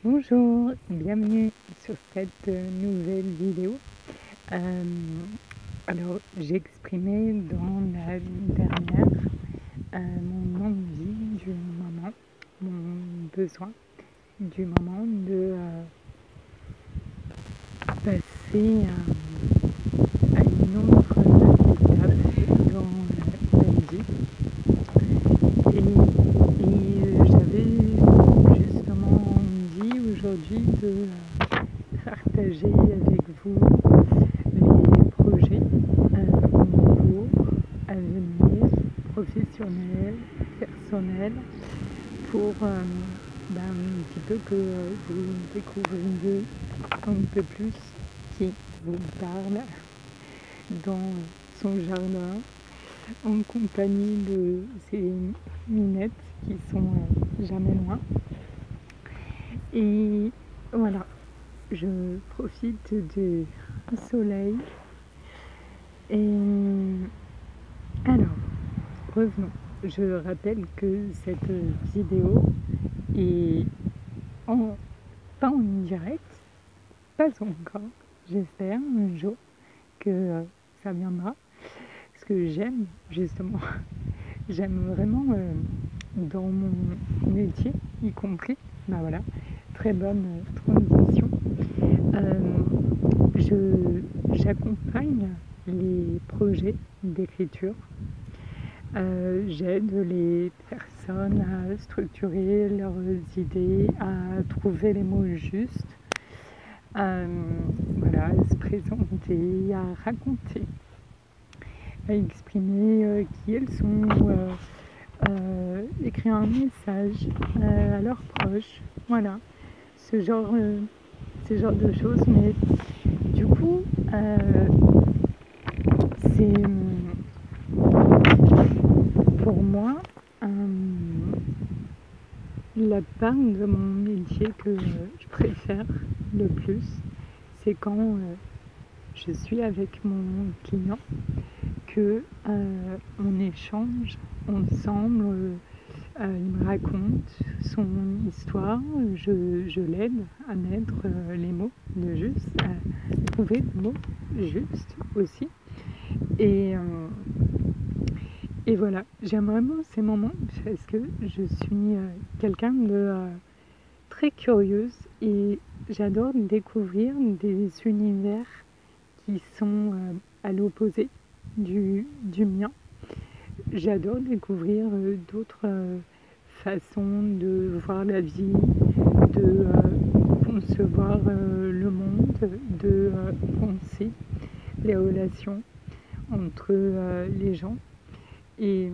Bonjour, bienvenue sur cette nouvelle vidéo. Euh, alors, j'ai exprimé dans la dernière mon envie du moment, mon besoin du moment de passer à une autre étape dans la vie. Et j'avais justement envie aujourd'hui de partager avec vous les projets en cours, à venir, professionnels, personnels, pour un petit peu que vous découvriez un peu plus qui vous parle dans son jardin, en compagnie de ces minettes qui sont jamais loin. Et voilà, je profite du soleil. Et alors, revenons. Je rappelle que cette vidéo est pas en direct, pas encore. J'espère un jour que ça viendra. Ce que j'aime, justement, j'aime vraiment dans mon métier, y compris, voilà, très bonne transition. J'accompagne les projets d'écriture. J'aide les personnes à structurer leurs idées, à trouver les mots justes, à se présenter, à raconter, à exprimer qui elles sont, écrire un message à leurs proches, voilà, ce genre de choses. Mais du coup, c'est pour moi la part de mon métier que je préfère le plus, c'est quand je suis avec mon client, que on échange ensemble, il me raconte son histoire, je l'aide à mettre les mots juste, à trouver le mot juste aussi. Et voilà, j'aime vraiment ces moments parce que je suis quelqu'un de très curieuse et j'adore découvrir des univers qui sont à l'opposé du mien. J'adore découvrir d'autres façons de voir la vie, de concevoir le monde, de penser les relations entre les gens. Et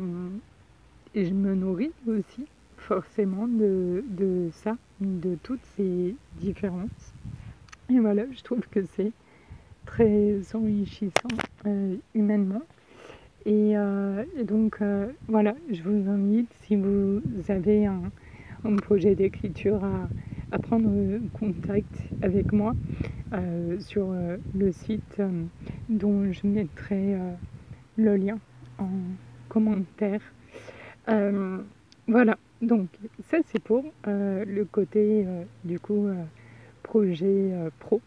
je me nourris aussi forcément de ça, de toutes ces différences. Et voilà, je trouve que c'est très enrichissant humainement. Et donc voilà, je vous invite, si vous avez un projet d'écriture, à prendre contact avec moi sur le site dont je mettrai le lien en commentaire. Voilà, donc ça c'est pour le côté du coup projet pro,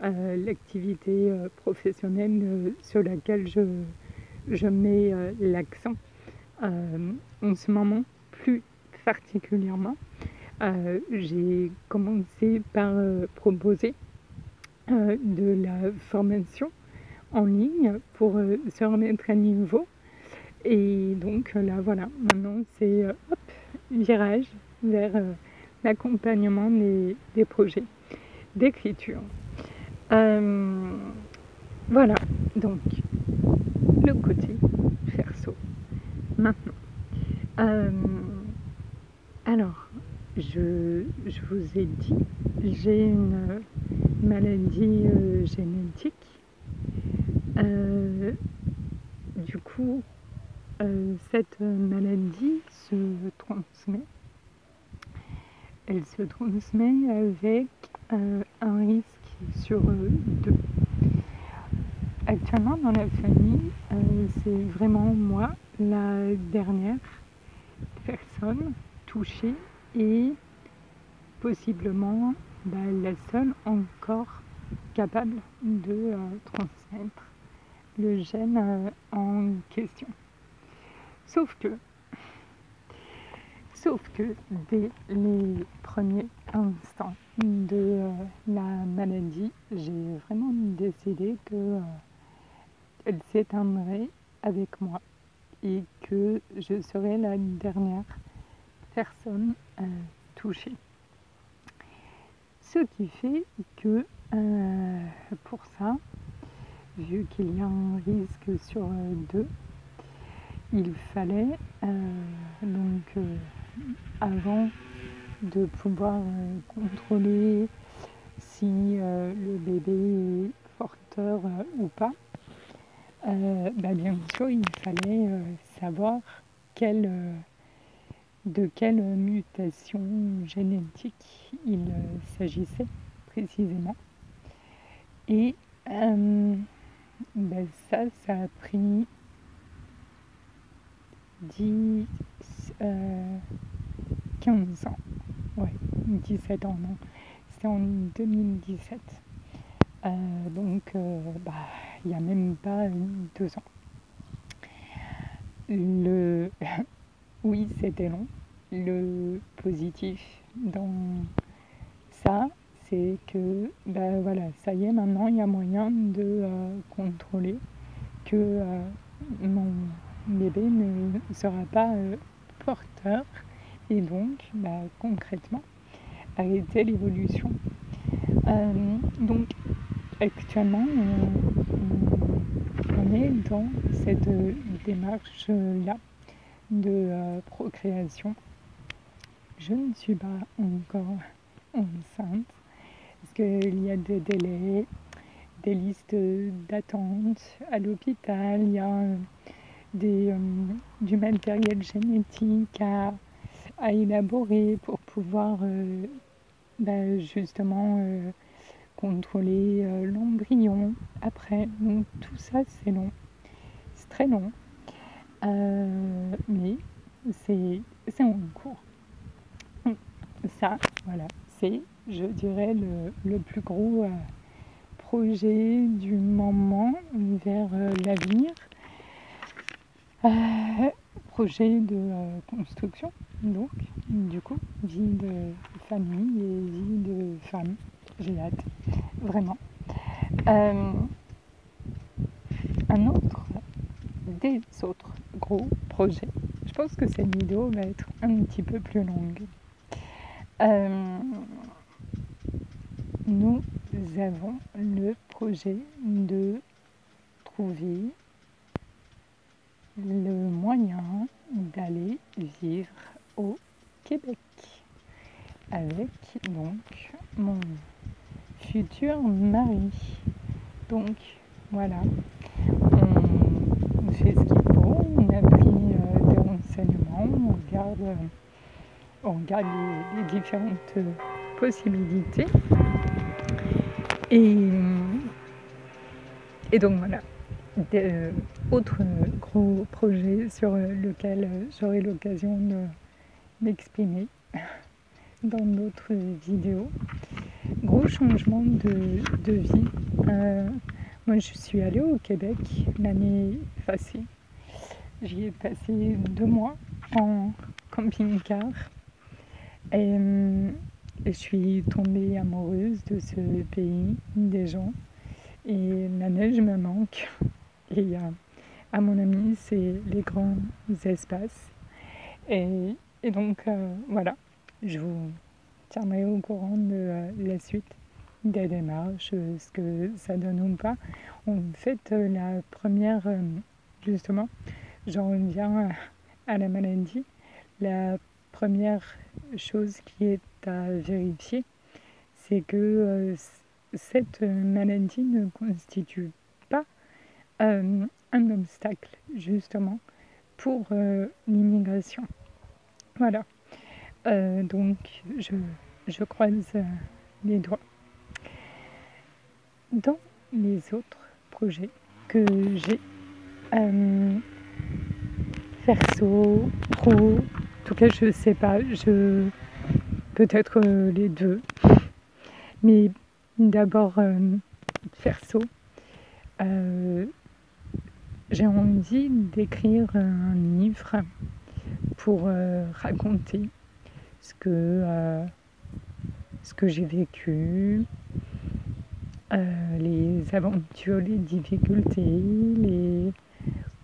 l'activité professionnelle sur laquelle je mets l'accent en ce moment plus particulièrement. J'ai commencé par proposer de la formation en ligne pour se remettre à niveau. Et donc là, voilà, maintenant c'est virage vers l'accompagnement des projets d'écriture. Voilà, donc le côté perso. Maintenant, alors, je vous ai dit, j'ai une maladie génétique. Du coup, cette maladie se transmet. Elle se transmet avec un risque sur 2. Actuellement, dans la famille, c'est vraiment moi, la dernière personne touchée et possiblement la seule encore capable de transmettre le gène en question. Sauf que dès les premiers instants de la maladie, j'ai vraiment décidé que elle s'éteindrait avec moi et que je serais la dernière personne touchée. Ce qui fait que pour ça, vu qu'il y a un risque sur 2, il fallait avant de pouvoir contrôler si le bébé est porteur ou pas, bien sûr il fallait savoir de quelle mutation génétique il s'agissait précisément. Et ça a pris 15 ans, 17 ans, non, c'était en 2017. Donc, il n'y a même pas 2 ans. Oui, c'était long. Le positif dans ça, c'est que, ça y est, maintenant, il y a moyen de contrôler que mon bébé ne sera pas porteur et donc, concrètement, arrêter l'évolution. Donc, actuellement, on est dans cette démarche-là de procréation. Je ne suis pas encore enceinte parce qu'il y a des délais, des listes d'attente à l'hôpital, il y a du matériel génétique à élaborer pour pouvoir justement contrôler l'embryon après. Donc tout ça c'est long, c'est très long, mais c'est en cours. Ça, voilà, c'est, je dirais, le plus gros projet du moment vers l'avenir. Projet de construction, donc, du coup, vie de famille et vie de femme. J'ai hâte, vraiment. Des autres gros projets. Je pense que cette vidéo va être un petit peu plus longue. Nous avons le projet de trouver le moyen d'aller vivre au Québec avec donc mon futur mari. Donc voilà, on fait ce qu'il faut, on a pris des renseignements, on regarde les différentes possibilités et donc voilà. Autre gros projet sur lequel j'aurai l'occasion de m'exprimer dans d'autres vidéos. Gros changement de vie. Moi je suis allée au Québec l'année passée. J'y ai passé 2 mois en camping-car et je suis tombée amoureuse de ce pays, des gens, et la neige me manque. Et à mon avis, c'est les grands espaces. Et donc, voilà, je vous tiendrai au courant de la suite des démarches, ce que ça donne ou pas. En fait, la première, justement, j'en reviens à la maladie. La première chose qui est à vérifier, c'est que cette maladie ne constitue pas un obstacle justement pour l'immigration. Voilà, donc je croise les doigts. Dans les autres projets que j'ai, perso, pro, en tout cas je sais pas, peut-être les deux. Mais d'abord, perso, j'ai envie d'écrire un livre pour raconter ce que, ce que j'ai vécu, les aventures, les difficultés,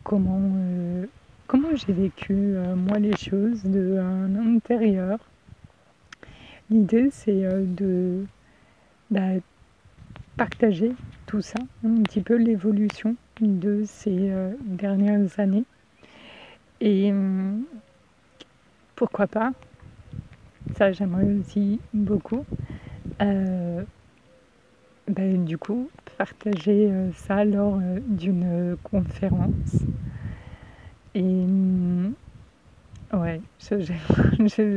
comment, comment j'ai vécu moi les choses de l'intérieur. L'idée c'est de partager tout ça, un petit peu l'évolution de ces dernières années. Et pourquoi pas, ça j'aimerais aussi beaucoup, du coup, partager ça lors d'une conférence. Et ouais,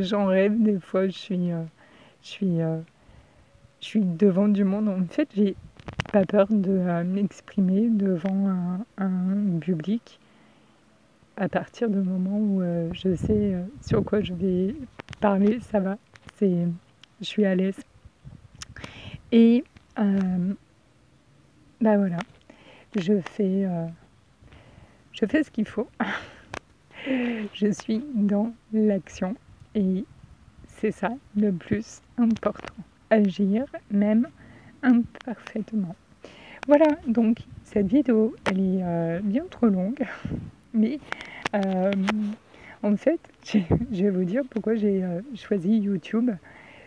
j'en rêve des fois, je suis devant du monde. En fait, j'ai pas peur de m'exprimer devant un public à partir du moment où je sais sur quoi je vais parler, ça va, je suis à l'aise. Et voilà, je fais ce qu'il faut. Je suis dans l'action et c'est ça le plus important. Agir même imparfaitement. Voilà, donc cette vidéo, elle est bien trop longue, mais en fait, je vais vous dire pourquoi j'ai choisi YouTube.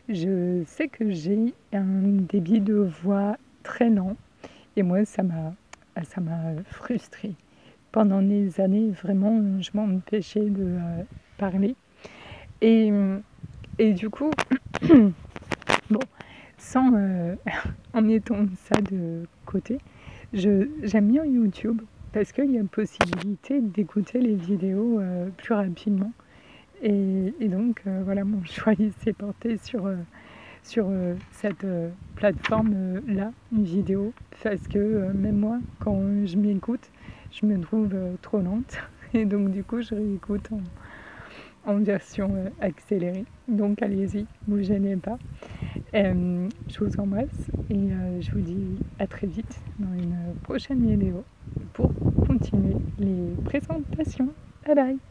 Je sais que j'ai un débit de voix très lent et moi, ça m'a frustrée. Pendant des années, vraiment, je m'empêchais de parler. Et du coup, bon, sans en mettant ça de côté, j'aime bien YouTube parce qu'il y a possibilité d'écouter les vidéos plus rapidement. Et donc, voilà, mon choix s'est porté sur cette plateforme-là, une vidéo, parce que même moi, quand je m'écoute, je me trouve trop lente. Et donc, du coup, je réécoute en version accélérée. Donc, allez-y, vous gênez pas. Je vous embrasse et je vous dis à très vite dans une prochaine vidéo pour continuer les présentations. Bye bye!